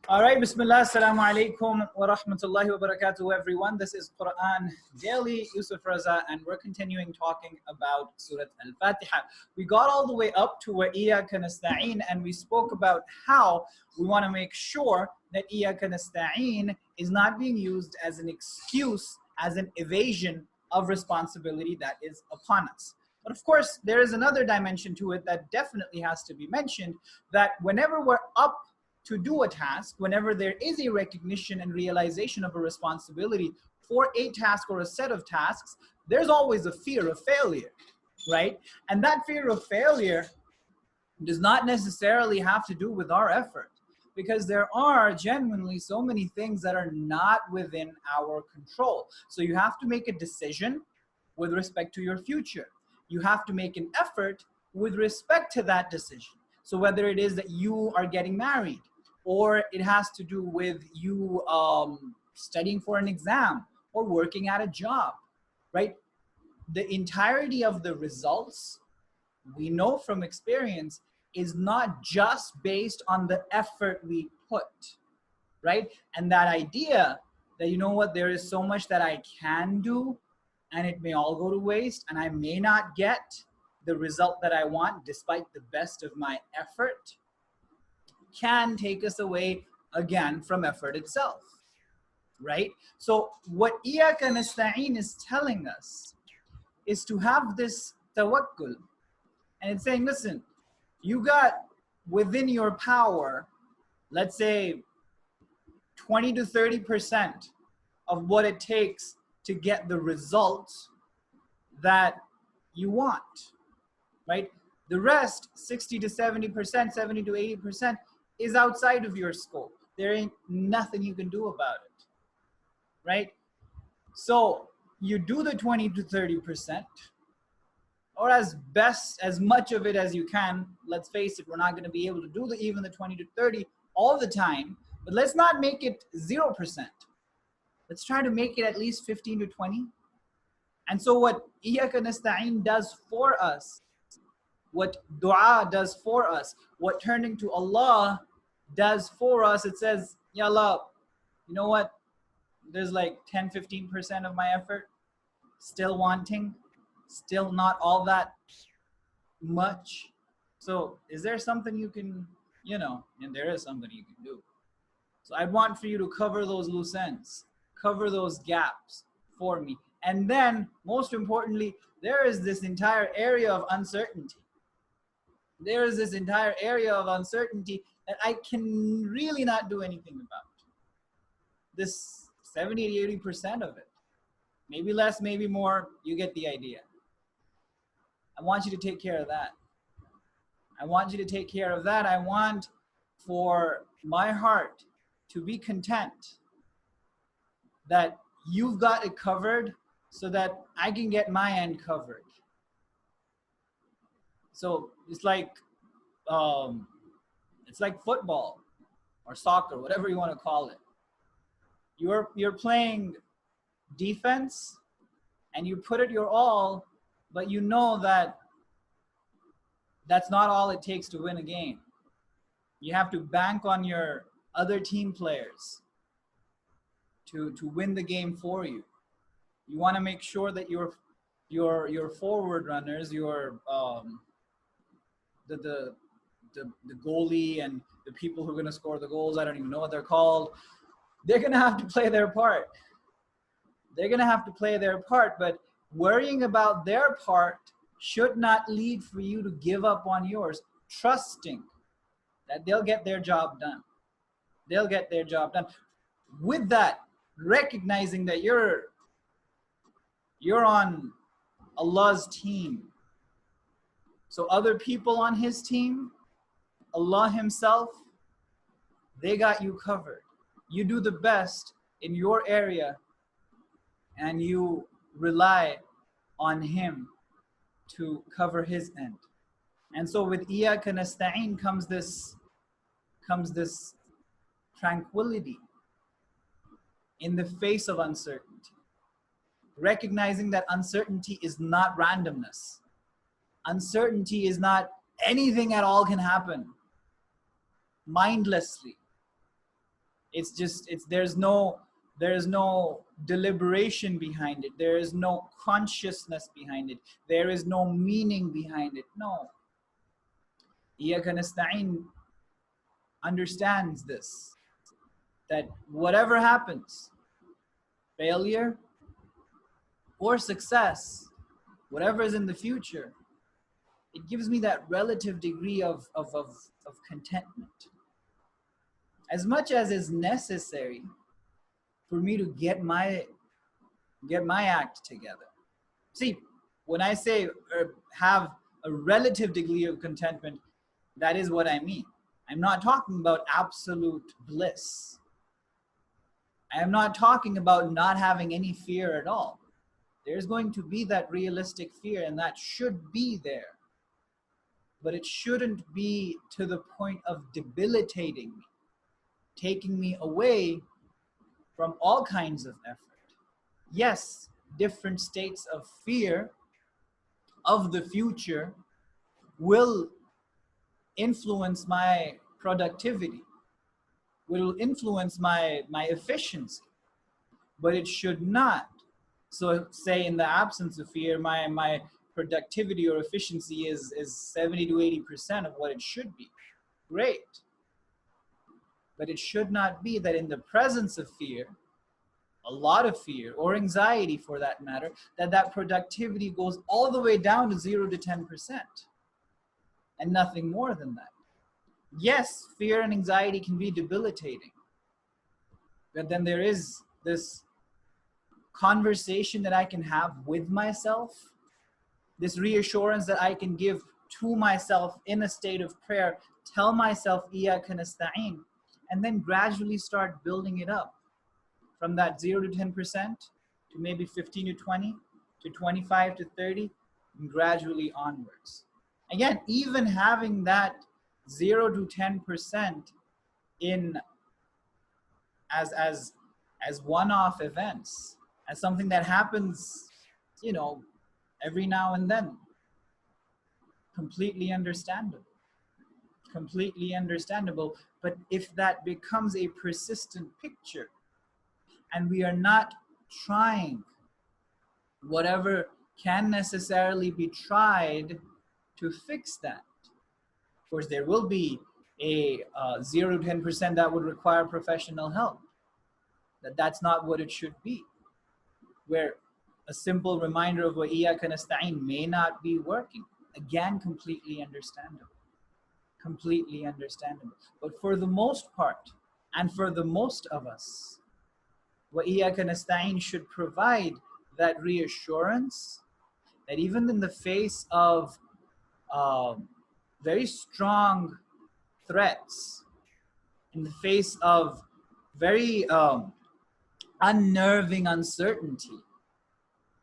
All right, Bismillah, Assalamu alaikum wa rahmatullahi wa barakatuh, everyone. This is Qur'an Daily, Yousuf, Raza, and we're continuing talking about Surah al-Fatiha. We got all the way up to where Iyyaka nasta'in, and we spoke about how we want to make sure that Iyyaka nasta'in is not being used as an excuse, as an evasion of responsibility that is upon us. But of course, there is another dimension to it that definitely has to be mentioned, that whenever we're up to do a task, whenever there is a recognition and realization of a responsibility for a task or a set of tasks, there's always a fear of failure, right? And that fear of failure does not necessarily have to do with our effort, because there are genuinely so many things that are not within our control. So you have to make a decision with respect to your future. You have to make an effort with respect to that decision. So whether it is that you are getting married, or it has to do with you studying for an exam or working at a job, right? The entirety of the results, we know from experience, is not just based on the effort we put, right? And that idea that, you know what, there is so much that I can do and it may all go to waste and I may not get the result that I want despite the best of my effort, can take us away again from effort itself, right? So what Iyyaka nasta'in is telling us is to have this tawakkul, and it's saying, listen, you got within your power, let's say 20 to 30% of what it takes to get the results that you want, right? The rest, 60 to 70%, 70 to 80%, is outside of your scope. There ain't nothing you can do about it, right? So you do the 20 to 30%, or as much of it as you can. Let's face it, we're not going to be able to do even the 20 to 30 all the time, but let's not make it 0%. Let's try to make it at least 15 to 20. And so what Iyyaka nasta'in does for us, what dua does for us, what turning to Allah does for us, it says, Ya Allah, you know what? There's like 10-15% of my effort still wanting, still not all that much. So is there something you can, and there is something you can do. So I want for you to cover those loose ends, cover those gaps for me. And then, most importantly, there is this entire area of uncertainty. There is this entire area of uncertainty that I can really not do anything about. This 70-80% of it. Maybe less, maybe more, you get the idea. I want you to take care of that. I want you to take care of that. I want for my heart to be content that you've got it covered so that I can get my end covered. So it's like football or soccer, whatever you want to call it. You're playing defense and you put it your all, but you know that that's not all it takes to win a game. You have to bank on your other team players to win the game for you. You want to make sure that your forward runners, the goalie and the people who are going to score the goals, I don't even know what they're called, they're going to have to play their part. They're going to have to play their part, but worrying about their part should not lead for you to give up on yours, trusting that they'll get their job done. They'll get their job done. With that, recognizing that you're on Allah's team. So other people on His team, Allah Himself, they got you covered. You do the best in your area and you rely on Him to cover His end. And so with Iyyaka nasta'in comes this tranquility in the face of uncertainty. Recognizing that uncertainty is not randomness. Uncertainty is not anything at all can happen mindlessly. There's no deliberation behind it. There is no consciousness behind it. There is no meaning behind it. No. Iyyaka nasta'in understands this, that whatever happens, failure or success, whatever is in the future, it gives me that relative degree of contentment. As much as is necessary for me to get my act together. See, when I say have a relative degree of contentment, that is what I mean. I'm not talking about absolute bliss. I am not talking about not having any fear at all. There's going to be that realistic fear, and that should be there. But it shouldn't be to the point of debilitating me, taking me away from all kinds of effort. Yes, different states of fear of the future will influence my productivity, will influence my efficiency, but it should not. So say in the absence of fear, my productivity or efficiency is 70 to 80% of what it should be. Great. But it should not be that in the presence of fear, a lot of fear or anxiety for that matter, that productivity goes all the way down to 0 to 10% and nothing more than that. Yes, fear and anxiety can be debilitating, but then there is this conversation that I can have with myself, this reassurance that I can give to myself in a state of prayer, tell myself Iyyaka nasta'in, and then gradually start building it up from that 0 to 10% to maybe 15 to 20 to 25 to 30 and gradually onwards. Again, even having that 0 to 10% in as one-off events, as something that happens, every now and then. Completely understandable. Completely understandable. But if that becomes a persistent picture and we are not trying whatever can necessarily be tried to fix that, of course, there will be a 0 to 10% that would require professional help. That's not what it should be. Where a simple reminder of what Iyyaka nasta'in may not be working. Again, completely understandable. Completely understandable. But for the most part, and for the most of us, what Iyyaka nasta'in should provide that reassurance that even in the face of very strong threats, in the face of very unnerving uncertainty,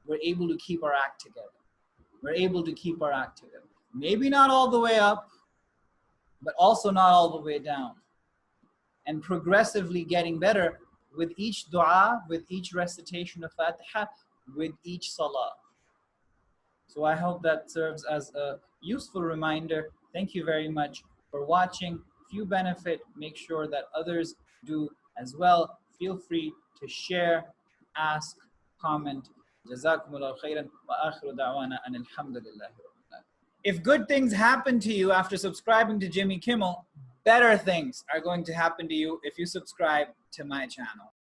we're able to keep our act together. We're able to keep our act together. Maybe not all the way up, but also not all the way down. And progressively getting better with each dua, with each recitation of Fatiha, with each salah. So I hope that serves as a useful reminder. Thank you very much for watching. If you benefit, make sure that others do as well. Feel free to share, ask, comment. Jazakumullahu khairan wa akhiru da'wana an alhamdulillahi rabbil alamin. If good things happen to you after subscribing to Jimmy Kimmel, better things are going to happen to you if you subscribe to my channel.